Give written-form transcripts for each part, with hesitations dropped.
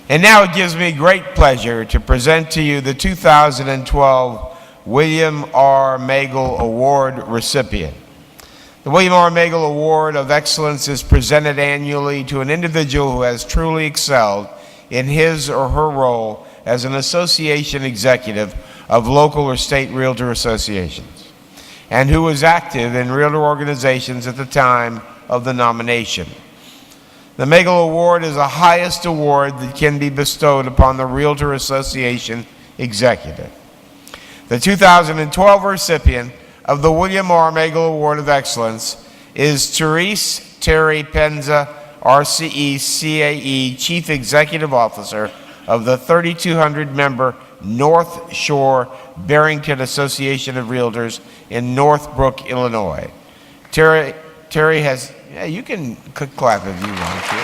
And now it gives me great pleasure to present to you the 2012 William R. Magel Award recipient. The William R. Magel Award of Excellence is presented annually to an individual who has truly excelled in his or her role as an association executive of local or state realtor associations, and who was active in realtor organizations at the time of the nomination. The Magel Award is the highest award that can be bestowed upon the Realtor Association executive. The 2012 recipient of the William R. Magel Award of Excellence is Terry Penza, RCE CAE Chief Executive Officer of the 3,200-member North Shore Barrington Association of Realtors in Northbrook, Illinois. Terry has, yeah, you can clap if you want to.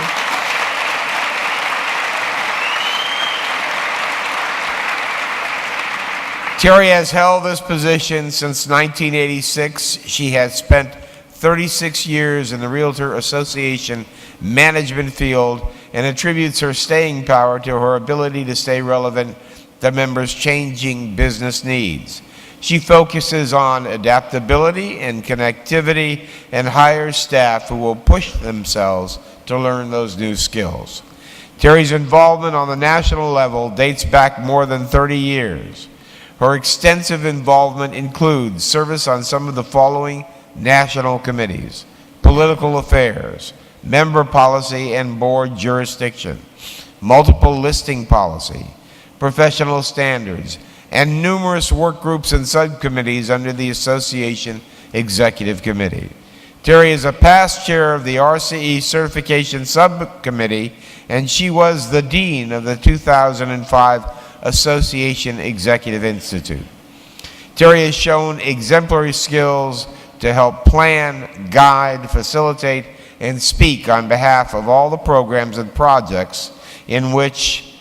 Terry has held this position since 1986. She has spent 36 years in the Realtor Association management field and attributes her staying power to her ability to stay relevant to members' changing business needs. She focuses on adaptability and connectivity and hires staff who will push themselves to learn those new skills. Terry's involvement on the national level dates back more than 30 years. Her extensive involvement includes service on some of the following national committees: political affairs, member policy and board jurisdiction, multiple listing policy, professional standards, and numerous work groups and subcommittees under the Association Executive Committee. Terry is a past chair of the RCE Certification Subcommittee, and she was the dean of the 2005 Association Executive Institute. Terry has shown exemplary skills to help plan, guide, facilitate, and speak on behalf of all the programs and projects in which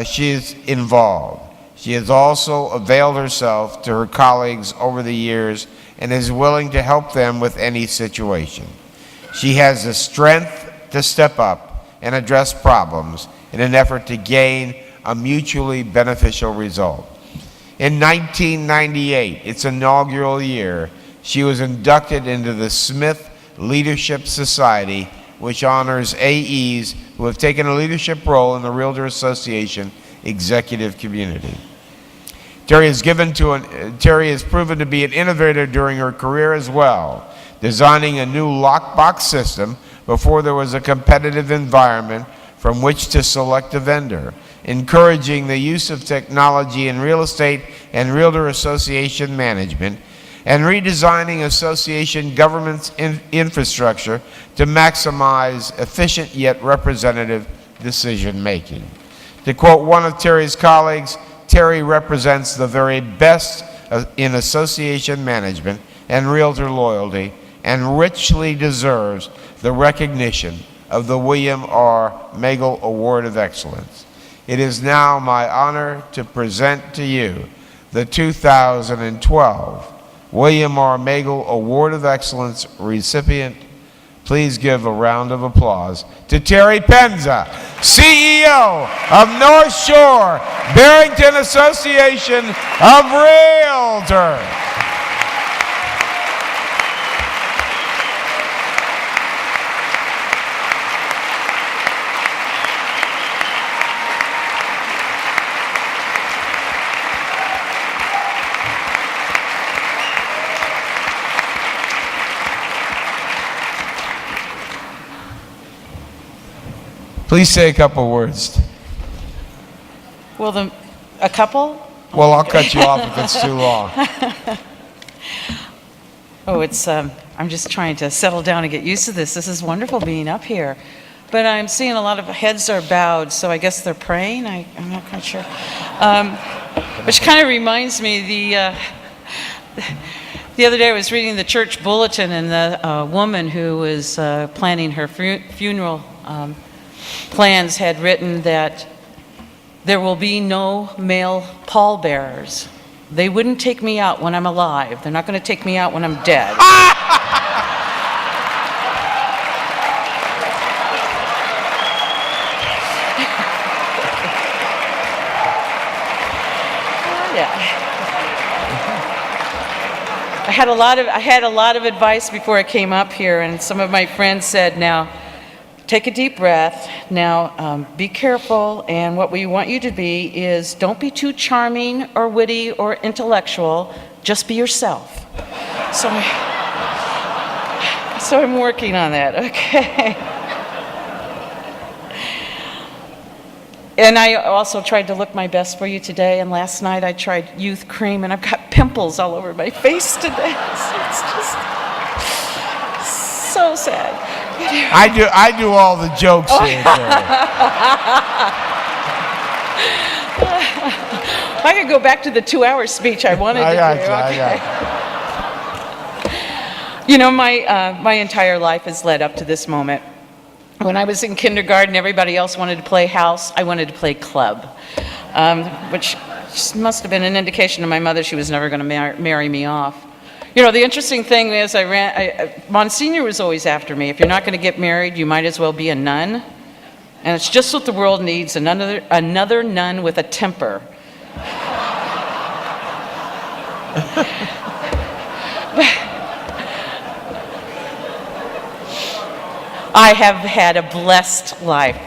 she is involved. She has also availed herself to her colleagues over the years and is willing to help them with any situation. She has the strength to step up and address problems in an effort to gain a mutually beneficial result. In 1998, its inaugural year, she was inducted into the Smith Leadership Society, which honors AEs who have taken a leadership role in the Realtor Association executive community. Terry has proven to be an innovator during her career as well, designing a new lockbox system before there was a competitive environment from which to select a vendor, encouraging the use of technology in real estate and realtor association management, and redesigning association governance infrastructure to maximize efficient yet representative decision making. To quote one of Terry's colleagues, Terry represents the very best in association management and realtor loyalty, and richly deserves the recognition of the William R. Magel Award of Excellence. It is now my honor to present to you the 2012 William R. Magel Award of Excellence recipient. Please give a round of applause to Terry Penza, CEO of North Shore Barrington Association of Realtors. Please say a couple words. Well, a couple? Well, I'll cut you off if it's too long. Oh, I'm just trying to settle down and get used to this. This is wonderful being up here. But I'm seeing a lot of heads are bowed, so I guess they're praying. I'm not quite sure. Which kind of reminds me, the other day I was reading the church bulletin, and the woman who was planning her funeral plans had written that there will be no male pallbearers. They wouldn't take me out when I'm alive. They're not going to take me out when I'm dead. I had a lot of advice before I came up here, and some of my friends said, now, take a deep breath. Now, be careful, and what we want you to be is don't be too charming or witty or intellectual. Just be yourself. So I'm working on that, okay? And I also tried to look my best for you today, and last night I tried youth cream, and I've got pimples all over my face today. So it's just so sad. I do all the jokes here. I could go back to the 2-hour speech I wanted to do. I got you. You know, my entire life has led up to this moment. When I was in kindergarten, everybody else wanted to play house. I wanted to play club, which must have been an indication to my mother she was never going to marry me off. You know, the interesting thing is Monsignor was always after me. If you're not going to get married, you might as well be a nun. And it's just what the world needs, another nun with a temper. I have had a blessed life.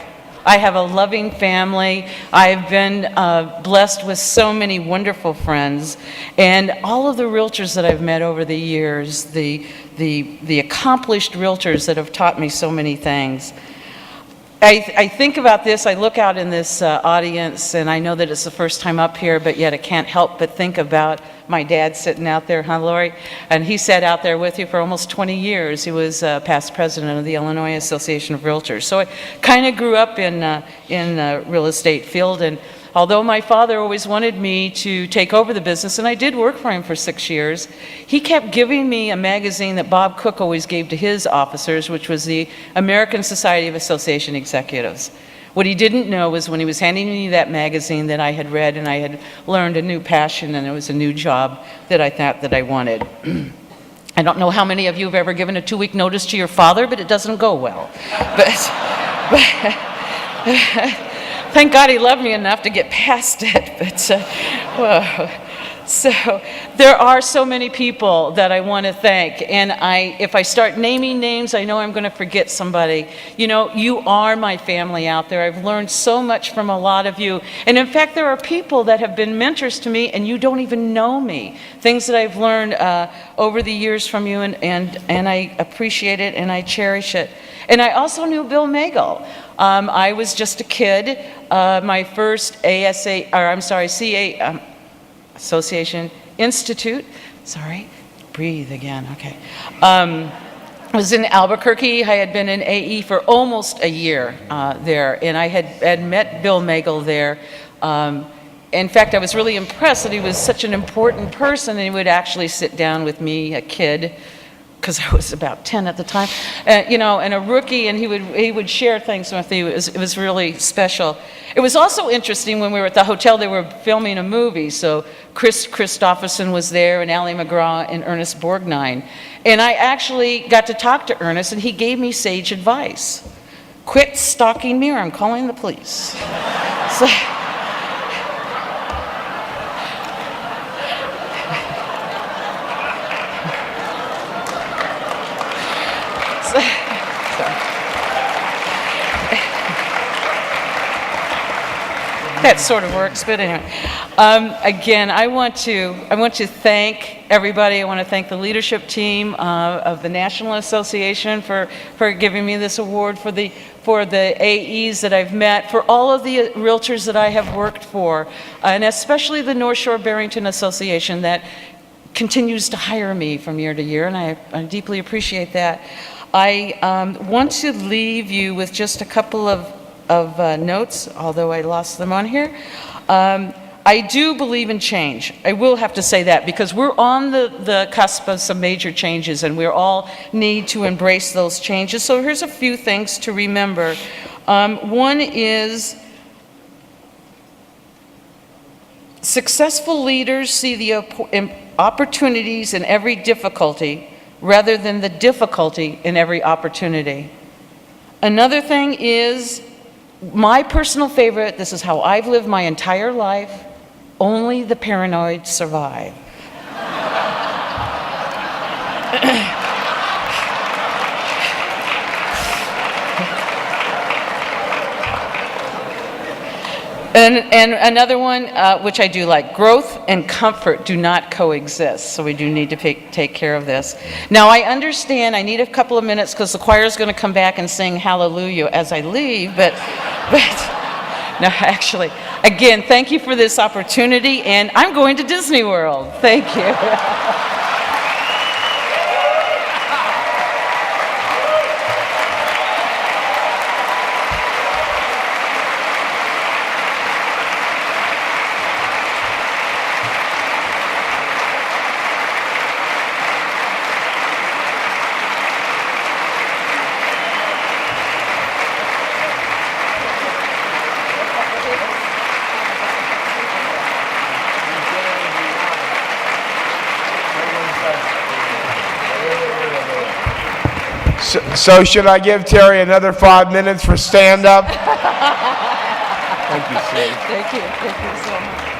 I have a loving family. I've been blessed with so many wonderful friends. And all of the realtors that I've met over the years, the accomplished realtors that have taught me so many things. I think about this, I look out in this audience, and I know that it's the first time up here, but yet I can't help but think about my dad sitting out there, huh, Lori? And he sat out there with you for almost 20 years. He was past president of the Illinois Association of REALTORs. So I kind of grew up in the real estate field, and although my father always wanted me to take over the business, and I did work for him for 6 years, he kept giving me a magazine that Bob Cook always gave to his officers, which was the American Society of Association Executives. What he didn't know was when he was handing me that magazine that I had read and I had learned a new passion and it was a new job that I thought that I wanted. I don't know how many of you have ever given a 2-week notice to your father, but it doesn't go well. But thank God he loved me enough to get past it. But so there are so many people that I want to thank, and if I start naming names, I know I'm going to forget somebody. You know, you are my family out there. I've learned so much from a lot of you, and in fact, there are people that have been mentors to me, and you don't even know me. Things that I've learned over the years from you, and I appreciate it, and I cherish it. And I also knew Bill Magel. I was just a kid. My first Association Institute, breathe again, okay. I was in Albuquerque. I had been in AE for almost a year there, and I had met Bill Magel there. In fact, I was really impressed that he was such an important person, and he would actually sit down with me, a kid, because I was about 10 at the time, you know, and a rookie, and he would share things with me. It was really special. It was also interesting when we were at the hotel, they were filming a movie, so Chris Christopherson was there, and Ali McGraw, and Ernest Borgnine. And I actually got to talk to Ernest, and he gave me sage advice. Quit stalking me, or I'm calling the police. So, that sort of works, but anyway. Again, I want to thank everybody. I want to thank the leadership team of the National Association for giving me this award, for the AEs that I've met, for all of the realtors that I have worked for, and especially the North Shore Barrington Association that continues to hire me from year to year, and I deeply appreciate that. I want to leave you with just a couple of notes, although I lost them on here. I do believe in change. I will have to say that because we're on the cusp of some major changes and we all need to embrace those changes. So here's a few things to remember. One is successful leaders see the opportunities in every difficulty rather than the difficulty in every opportunity. Another thing is my personal favorite, this is how I've lived my entire life, only the paranoid survive. And another one, which I do like, growth and comfort do not coexist, so we do need to take care of this. Now, I understand I need a couple of minutes because the choir is going to come back and sing Hallelujah as I leave, but no, actually, again, thank you for this opportunity, and I'm going to Disney World. Thank you. So should I give Terry another 5 minutes for stand-up? Thank you so much.